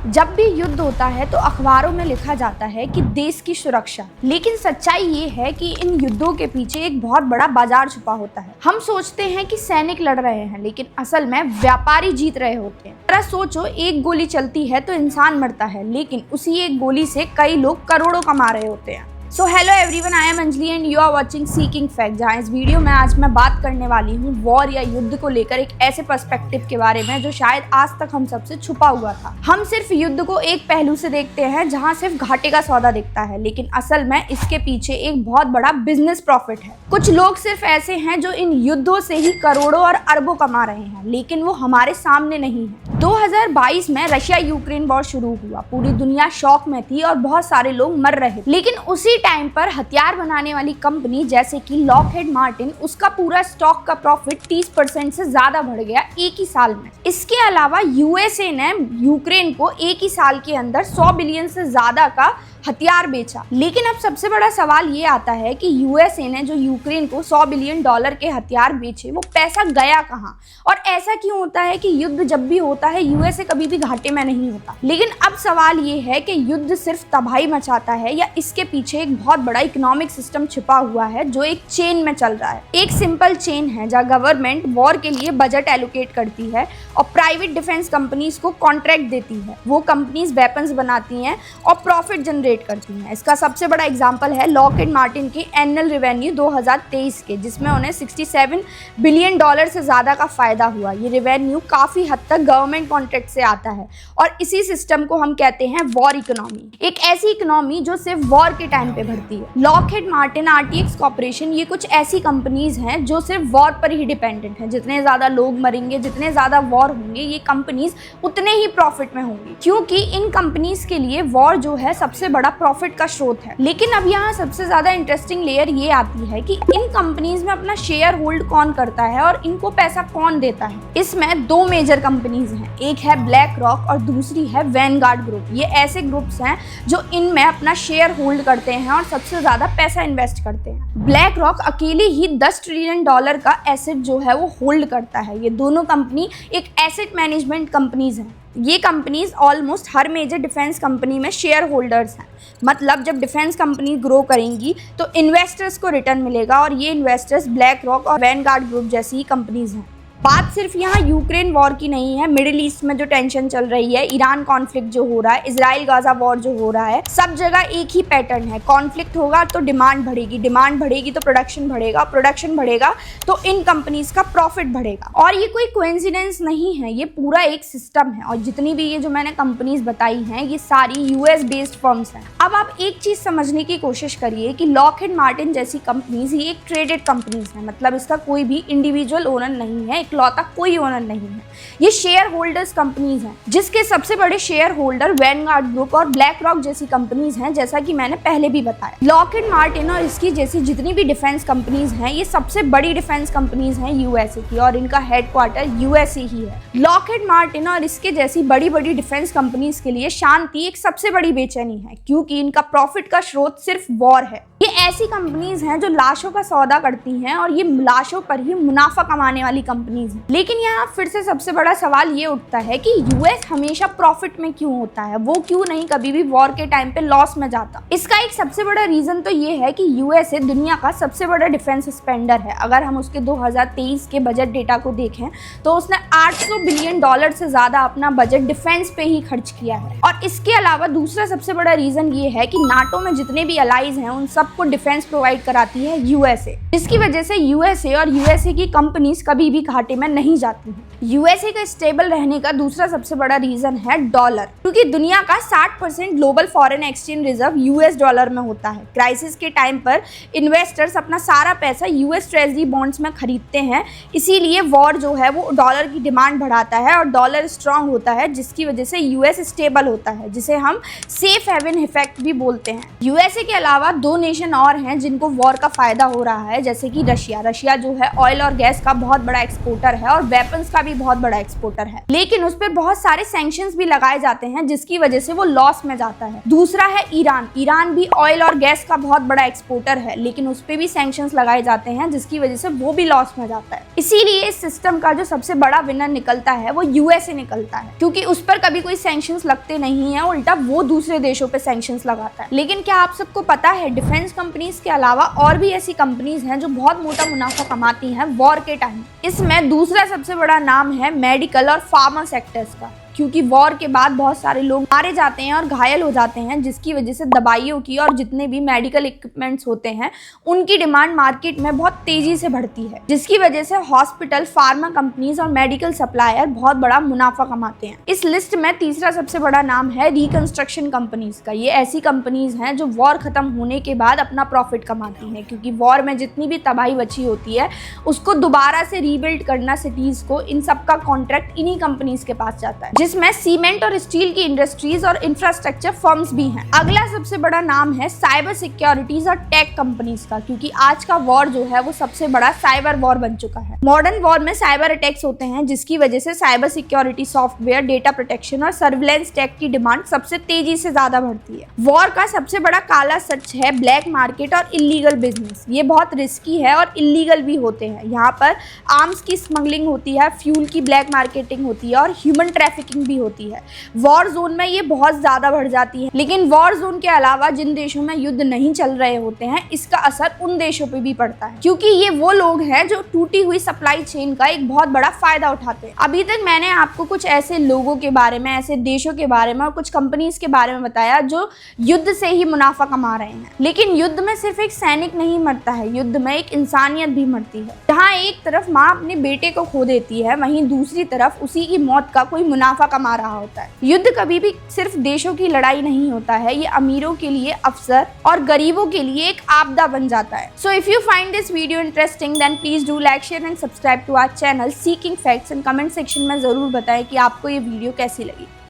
जब भी युद्ध होता है तो अखबारों में लिखा जाता है कि देश की सुरक्षा, लेकिन सच्चाई ये है कि इन युद्धों के पीछे एक बहुत बड़ा बाजार छुपा होता है। हम सोचते हैं कि सैनिक लड़ रहे हैं, लेकिन असल में व्यापारी जीत रहे होते हैं। जरा सोचो, एक गोली चलती है तो इंसान मरता है, लेकिन उसी एक गोली से कई लोग करोड़ों कमा रहे होते हैं। So hello everyone, I am Anjali and you are watching seeking fact. जहाँ इस वीडियो में आज मैं बात करने वाली हूँ वॉर या युद्ध को लेकर एक ऐसे पर्सपेक्टिव के बारे में जो शायद आज तक हम सबसे छुपा हुआ था। हम सिर्फ युद्ध को एक पहलू से देखते हैं जहाँ सिर्फ घाटे का सौदा दिखता है, लेकिन असल में इसके पीछे एक बहुत बड़ा बिजनेस प्रॉफिट है। कुछ लोग सिर्फ ऐसे हैं जो इन युद्धों से ही करोड़ों और अरबों कमा रहे हैं, लेकिन वो हमारे सामने नहीं है। 2022 में रशिया यूक्रेन वॉर शुरू हुआ। पूरी दुनिया शॉक में थी और बहुत सारे लोग मर रहे, लेकिन उसी टाइम पर हथियार बनाने वाली कंपनी जैसे कि लॉकहीड मार्टिन, उसका पूरा स्टॉक का प्रॉफिट 30% से ज्यादा बढ़ गया एक ही साल में। इसके अलावा यूएसए ने यूक्रेन को एक ही साल के अंदर 100 बिलियन से ज्यादा का हथियार बेचा। लेकिन अब सबसे बड़ा सवाल ये आता है कि यूएसए ने जो यूक्रेन को 100 बिलियन डॉलर के हथियार बेचे, वो पैसा गया कहाँ? और ऐसा क्यों होता है कि युद्ध जब भी होता है यूएसए कभी भी घाटे में नहीं होता? लेकिन अब सवाल ये है कि युद्ध सिर्फ तबाही मचाता है या इसके पीछे एक बहुत बड़ा इकोनॉमिक सिस्टम छिपा हुआ है जो एक चेन में चल रहा है। एक सिंपल चेन है जहाँ गवर्नमेंट वॉर के लिए बजट एलोकेट करती है और प्राइवेट डिफेंस कंपनीज को कॉन्ट्रैक्ट देती है। वो कंपनीज वेपन्स बनाती हैं और प्रॉफिट जनरेट करती हैं। इसका सबसे बड़ा एग्जांपल है लॉकहीड मार्टिन की एनुअल रेवेन्यू 2023 के, जिसमें उन्हें 67 बिलियन डॉलर से ज्यादा का फायदा हुआ। ये रेवेन्यू काफी हद तक गवर्नमेंट कॉन्ट्रैक्ट से आता है और इसी सिस्टम को हम कहते हैं वॉर इकोनॉमी। एक ऐसी इकोनॉमी जो सिर्फ वॉर के टाइम पे बढ़ती है। लॉकहीड मार्टिन, आरटीएक्स कॉर्पोरेशन, ये कुछ ऐसी कंपनीज हैं जो सिर्फ वॉर पर ही डिपेंडेंट हैं। जितने ज्यादा लोग मरेंगे, जितने ज्यादा वॉर होंगे, ये कंपनीज उतने ही प्रॉफिट में होंगी, क्योंकि इन कंपनीज के लिए वॉर जो है सबसे बड़ा प्रॉफिट का स्रोत है। लेकिन अब यहाँ सबसे ज्यादा इंटरेस्टिंग लेयर ये आती है कि इन कंपनीज में अपना शेयर होल्ड कौन करता है और इनको पैसा कौन देता है। इसमें दो मेजर कंपनीज हैं, एक है ब्लैक रॉक और दूसरी है वैनगार्ड ग्रुप। ये ऐसे ग्रुप्स हैं जो इनमें अपना शेयर होल्ड करते हैं और सबसे ज्यादा पैसा इन्वेस्ट करते हैं। ब्लैक रॉक अकेले ही 10 ट्रिलियन डॉलर का एसेट जो है वो होल्ड करता है। ये दोनों कंपनी एक एसेट मैनेजमेंट कंपनीज हैं। ये कंपनीज ऑलमोस्ट हर मेजर डिफेंस कंपनी में शेयर होल्डर्स हैं। मतलब जब डिफेंस कंपनी ग्रो करेंगी तो इन्वेस्टर्स को रिटर्न मिलेगा और ये इन्वेस्टर्स ब्लैक रॉक और वैनगार्ड ग्रुप जैसी ही कंपनीज हैं। बात सिर्फ यहाँ यूक्रेन वॉर की नहीं है। मिडिल ईस्ट में जो टेंशन चल रही है, ईरान कॉन्फ्लिक्ट जो हो रहा है, इजराइल गाजा वॉर जो हो रहा है, सब जगह एक ही पैटर्न है। कॉन्फ्लिक्ट होगा तो डिमांड बढ़ेगी, डिमांड बढ़ेगी तो प्रोडक्शन बढ़ेगा, प्रोडक्शन बढ़ेगा तो इन कंपनीज का प्रॉफिट बढ़ेगा। और ये कोई कोइंसिडेंस नहीं है, ये पूरा एक सिस्टम है। और जितनी भी ये जो मैंने कंपनीज बताई हैं, ये सारी यूएस बेस्ड फर्म्स हैं। अब आप एक चीज समझने की कोशिश करिए कि लॉकहीड मार्टिन जैसी कंपनीज ये एक ट्रेडेड कंपनीज है। मतलब इसका कोई भी इंडिविजुअल ओनर नहीं है, इकलौता कोई ओनर नहीं है। ये शेयर होल्डर्स कंपनीज हैं, जिसके सबसे बड़े शेयर होल्डर वैनगार्ड ग्रुप और ब्लैक रॉक जैसी कंपनीज हैं, जैसा कि मैंने पहले भी बताया। लॉकहीड मार्टिन और इसकी जैसी जितनी भी डिफेंस कंपनीज हैं, ये सबसे बड़ी डिफेंस कंपनीज हैं यूएसए की और इनका हेडक्वार्टर यूएसए ही है। लॉकहीड मार्टिन और इसके जैसी बड़ी बड़ी डिफेंस कंपनीज के लिए शांति एक सबसे बड़ी बेचैनी है, क्योंकि इनका प्रॉफिट का स्रोत सिर्फ वॉर है। ये ऐसी कंपनीज हैं जो लाशों का सौदा करती हैं और ये लाशों पर ही मुनाफा कमाने वाली कंपनीज हैं। लेकिन यहाँ फिर से सबसे बड़ा सवाल ये उठता है कि यूएस हमेशा प्रॉफिट में क्यों होता है? वो क्यों नहीं कभी भी वॉर के टाइम पे लॉस में जाता? इसका एक सबसे बड़ा रीजन तो ये है कि यूएसए दुनिया का सबसे बड़ा डिफेंस स्पेंडर है। अगर हम उसके 2023 के बजट डेटा को देखें तो उसने 800 बिलियन डॉलर से ज्यादा अपना बजट डिफेंस पे ही खर्च किया है। और इसके अलावा दूसरा सबसे बड़ा रीजन ये है कि नाटो में जितने भी अलाइज हैं उन सबको डिफेंस प्रोवाइड कराती है यूएसए, जिसकी वजह से यूएसए और यूएसए की कंपनीज कभी भी घाटे में नहीं जाती हैं। यूएसए का स्टेबल रहने का दूसरा सबसे बड़ा रीजन है डॉलर, क्योंकि दुनिया का 60% global foreign exchange reserve US dollar में होता है। क्राइसिस के टाइम पर इन्वेस्टर्स अपना सारा पैसा यूएस ट्रेजरी बॉन्ड्स में खरीदते हैं, इसीलिए वॉर जो है वो डॉलर की डिमांड बढ़ाता है और डॉलर स्ट्रांग होता है, जिसकी वजह से यूएस स्टेबल होता है, जिसे हम सेफ हेवन इफेक्ट भी बोलते हैं। यूएसए के अलावा दो नेशन और हैं जिनको वॉर का फायदा हो रहा है, जैसे कि रशिया जो है ऑयल और गैस का बहुत बड़ा एक्सपोर्टर है और वेपन्स का भी बहुत बड़ा एक्सपोर्टर है, लेकिन उस पर बहुत सारे सैंक्शंस भी लगाए जाते हैं जिसकी वजह से वो लॉस में जाता है। दूसरा है ईरान भी ऑयल और गैस का बहुत बड़ा एक्सपोर्टर है, लेकिन उस पर भी सैंक्शंस लगाए जाते हैं जिसकी वजह से वो भी लॉस में जाता है। इसीलिए इस सिस्टम का जो सबसे बड़ा विनर निकलता है वो यूएसए निकलता है, क्योंकि उस पर कभी कोई सैंक्शंस लगते नहीं है, उल्टा वो दूसरे देशों पे सैंक्शंस लगाता है। लेकिन क्या आप सबको पता है डिफेंस कंपनीज के अलावा और भी ऐसी कंपनीज हैं जो बहुत मोटा मुनाफा कमाती हैं वॉर के टाइम। इसमें दूसरा सबसे बड़ा नाम है मेडिकल और फार्मा सेक्टर्स का, क्योंकि वॉर के बाद बहुत सारे लोग मारे जाते हैं और घायल हो जाते हैं, जिसकी वजह से दवाइयों की और जितने भी मेडिकल इक्विपमेंट्स होते हैं उनकी डिमांड मार्केट में बहुत तेजी से बढ़ती है, जिसकी वजह से हॉस्पिटल, फार्मा कंपनीज और मेडिकल सप्लायर बहुत बड़ा मुनाफा कमाते हैं। इस लिस्ट में तीसरा सबसे बड़ा नाम है रिकंस्ट्रक्शन कंपनीज का। ये ऐसी कंपनीज हैं जो वॉर खत्म होने के बाद अपना प्रॉफिट कमाती हैं, क्योंकि वॉर में जितनी भी तबाही बची होती है उसको दोबारा से रीबिल्ड करना सिटीज को, इन सब का कॉन्ट्रैक्ट इन्हीं कंपनीज के पास जाता है, जिसमें सीमेंट और स्टील की इंडस्ट्रीज और इंफ्रास्ट्रक्चर फर्म्स भी हैं। अगला सबसे बड़ा नाम है साइबर सिक्योरिटीज और टेक कंपनीज का, क्योंकि आज का वॉर जो है वो सबसे बड़ा साइबर वॉर बन चुका है। मॉडर्न वॉर में साइबर अटैक्स होते हैं, जिसकी वजह से cyber security software, data protection और सर्विलेंस टेक की डिमांड सबसे तेजी से ज्यादा बढ़ती है। वॉर का सबसे बड़ा काला सच है ब्लैक मार्केट और इलीगल बिजनेस। ये बहुत रिस्की है और इलीगल भी होते हैं। यहाँ पर आर्म्स की स्मगलिंग होती है, फ्यूल की ब्लैक मार्केटिंग होती है और ह्यूमन ट्रैफिकिंग भी होती है। वॉर जोन में ये बहुत ज्यादा बढ़ जाती है, लेकिन वॉर जोन के अलावा जिन देशों में युद्ध नहीं चल रहे होते हैं इसका असर उन देशों पे भी पड़ता है, क्योंकि ये वो लोग हैं जो टूटी हुई सप्लाई चेन का एक बहुत बड़ा फायदा उठाते हैं। अभी तक मैंने आपको कुछ ऐसे लोगों के बारे में, ऐसे देशों के बारे में और कुछ कंपनीज के बारे में बताया जो युद्ध से ही मुनाफा कमा रहे हैं, लेकिन युद्ध में सिर्फ एक सैनिक नहीं मरता है, युद्ध में एक इंसानियत भी मरती है। जहाँ एक तरफ माँ अपने बेटे को खो देती है, वहीं दूसरी तरफ उसी की मौत का कोई मुनाफा कमा रहा होता है। युद्ध कभी भी सिर्फ देशों की लड़ाई नहीं होता है, ये अमीरों के लिए अवसर और गरीबों के लिए एक आपदा बन जाता है। So if you find this video interesting then please do like, share and subscribe to our channel seeking facts, and comment section में जरूर बताएं कि आपको ये वीडियो कैसी लगी।